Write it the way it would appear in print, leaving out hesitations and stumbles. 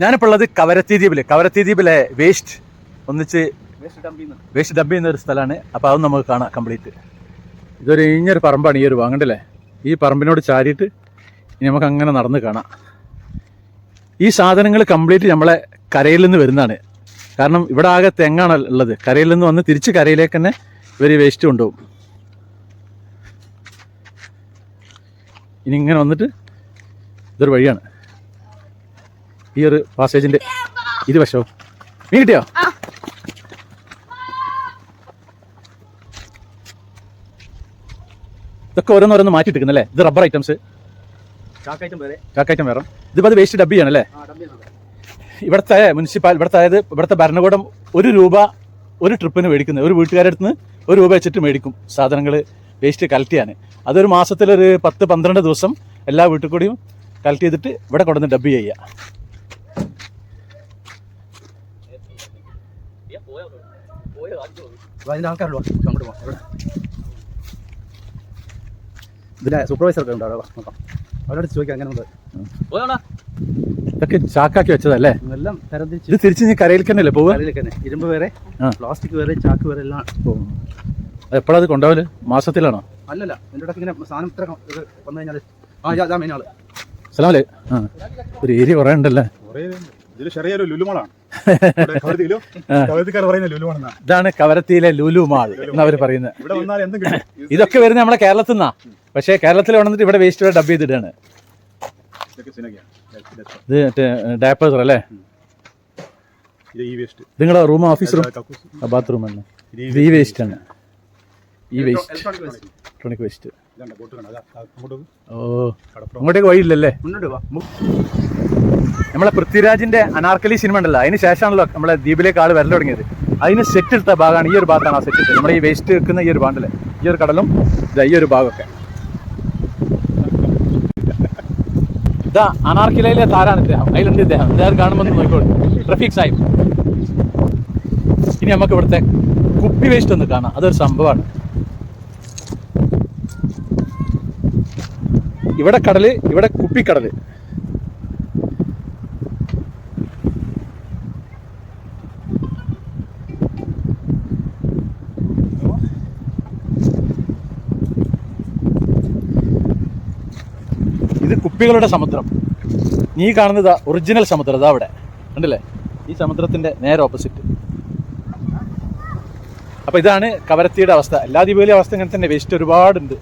ഞാനിപ്പോൾ ഉള്ളത് കവരത്തി ദ്വീപിലെ വേസ്റ്റ് ഡംപ് ചെയ്യുന്ന ഒരു സ്ഥലമാണ്. അപ്പോൾ അത് നമുക്ക് കാണാം കംപ്ലീറ്റ്. ഇതൊരു ഇഞ്ഞൊരു പറമ്പാണ് ഈ ഒരു ഭാഗണ്ടല്ലേ. ഈ പറമ്പിനോട് ചാരിയിട്ട് ഇനി നമുക്ക് അങ്ങനെ നടന്ന് കാണാം. ഈ സാധനങ്ങൾ കംപ്ലീറ്റ് നമ്മളെ കരയിൽ നിന്ന് വരുന്നതാണ്. കാരണം ഇവിടെ ആകെ തെങ്ങാണ് ഉള്ളത്. കരയിൽ നിന്ന് വന്ന് തിരിച്ച് കരയിലേക്ക് തന്നെ ഇവർ വേസ്റ്റ് കൊണ്ടുപോകും. ഇനി ഇങ്ങനെ വന്നിട്ട് ഇതൊരു വഴിയാണ്. ഈ ഒരു പാസേജിൻ്റെ ഇരുവശവും മീൻ കിട്ടിയോ? ഇതൊക്കെ ഓരോന്നോരോന്ന് മാറ്റിയിട്ടിരിക്കുന്നല്ലേ. ഇത് റബ്ബർ ഐറ്റംസ്, ചാക്കൈറ്റം വേറെ. ഇതിപ്പോൾ അത് വേസ്റ്റ് ഡബ് ചെയ്യണല്ലേ. ഇവിടുത്തെ ഇവിടുത്തെ ഭരണകൂടം ₹1 ഒരു ട്രിപ്പിന് മേടിക്കുന്നത്. ഒരു വീട്ടുകാരുടെ അടുത്ത് നിന്ന് ₹1 വെച്ചിട്ട് മേടിക്കും സാധനങ്ങൾ വേസ്റ്റ് കളക്ട് ചെയ്യാൻ. അതൊരു മാസത്തിലൊരു 10-12 ദിവസം എല്ലാ വീട്ടിൽ കൂടിയും കളക്ട് ചെയ്തിട്ട് ഇവിടെ കൊണ്ടുവന്ന് ഡബ് ചെയ്യുക. അതിൻ്റെ ആൾക്കാരുള്ളൂ അങ്ങോട്ട് പോകാം. ഇതിലെ സൂപ്പർവൈസറൊക്കെ ഉണ്ടാവും, നോക്കാം. അവരോട് ചോദിക്കാം അങ്ങനെ ഉണ്ട്. ഇതൊക്കെ ചാക്കാക്കി വെച്ചതല്ലേ. എല്ലാം തരംതിരിച്ച് ഇത് തിരിച്ച് നീ കരയിലേക്ക് തന്നെയല്ലേ പോകുക? കരയിലേക്ക് തന്നെ. ഇരുമ്പ് വേറെ, പ്ലാസ്റ്റിക് വേറെ, ചാക്ക് വേറെ എല്ലാം പോകും. എപ്പോഴത് കൊണ്ടുപോകല്? മാസത്തിലാണോ? അല്ലല്ല, എൻ്റെ ഇടയ്ക്ക് ഇങ്ങനെ സാധനം ഇത്ര വന്നു കഴിഞ്ഞാൽ മെയിൻ ആള്. സ്ഥലമല്ലേ? ഒരു ഏരിയ കുറേ ഉണ്ടല്ലേ. ഇതാണ് കവരത്തിയിലെ ലുലു മാൾ എന്നവർ പറയുന്നത്. ഇതൊക്കെ വരുന്നത് നമ്മളെ കേരളത്തിൽ നിന്നാ. പക്ഷേ കേരളത്തിൽ വന്നിട്ട് ഇവിടെ വേസ്റ്റ് ഡബ് ചെയ്തിട്ടാണ്. ഇത് മറ്റേ ഡാപ്പേഴ്സ് അല്ലേ. നിങ്ങളെ റൂം, ഓഫീസ് റൂം, ബാത്റൂം ആണ്. ഇത് ഈ വേസ്റ്റ് ആണ്. ഈ വേസ്റ്റ് ഇലക്ട്രോണിക് വേസ്റ്റ്. ഓ, അങ്ങോട്ടേക്ക് വഴിയില്ലല്ലേ. നമ്മളെ പൃഥ്വിരാജിന്റെ അനാർക്കലി സിനിമ ഉണ്ടല്ലോ, അതിന് ശേഷമാണല്ലോ നമ്മളെ ദ്വീപിലേക്ക് ആൾ വരൽ തുടങ്ങിയത്. അതിന് സെറ്റ് എടുത്ത ഭാഗമാണ് ഈ ഒരു ഭാഗത്താണ്. ആ സെറ്റ് നമ്മുടെ ഈ വേസ്റ്റ് വെക്കുന്ന ഈ ഒരു ഭാഗമല്ലേ, ഈ ഒരു കടലും ഈ ഒരു ഭാഗമൊക്കെ. ഇതാ അനാർക്കലിയിലെ താരാണ് ഇദ്ദേഹം. അതിലുണ്ട് ഇദ്ദേഹം കാണുമ്പോൾ നോക്കിക്കോളൂ, ട്രഫിക് സാഹിബ്. ഇനി നമുക്ക് ഇവിടുത്തെ കുപ്പി വേസ്റ്റ് ഒന്ന് കാണാം. അതൊരു സംഭവമാണ്. ഇവിടെ കടല്, ഇവിടെ കുപ്പിക്കടല്. ഇത് കുപ്പികളുടെ സമുദ്രം. നീ കാണുന്നത് ഒറിജിനൽ സമുദ്രം. ഇതാ അവിടെ ഉണ്ടല്ലേ, ഈ സമുദ്രത്തിന്റെ നേരെ ഓപ്പോസിറ്റ്. അപ്പൊ ഇതാണ് കവരത്തിയുടെ അവസ്ഥ. എല്ലാ ദ്വീപിലെയും അവസ്ഥ ഇങ്ങനെ തന്നെ. വേസ്റ്റ് ഒരുപാടുണ്ട്.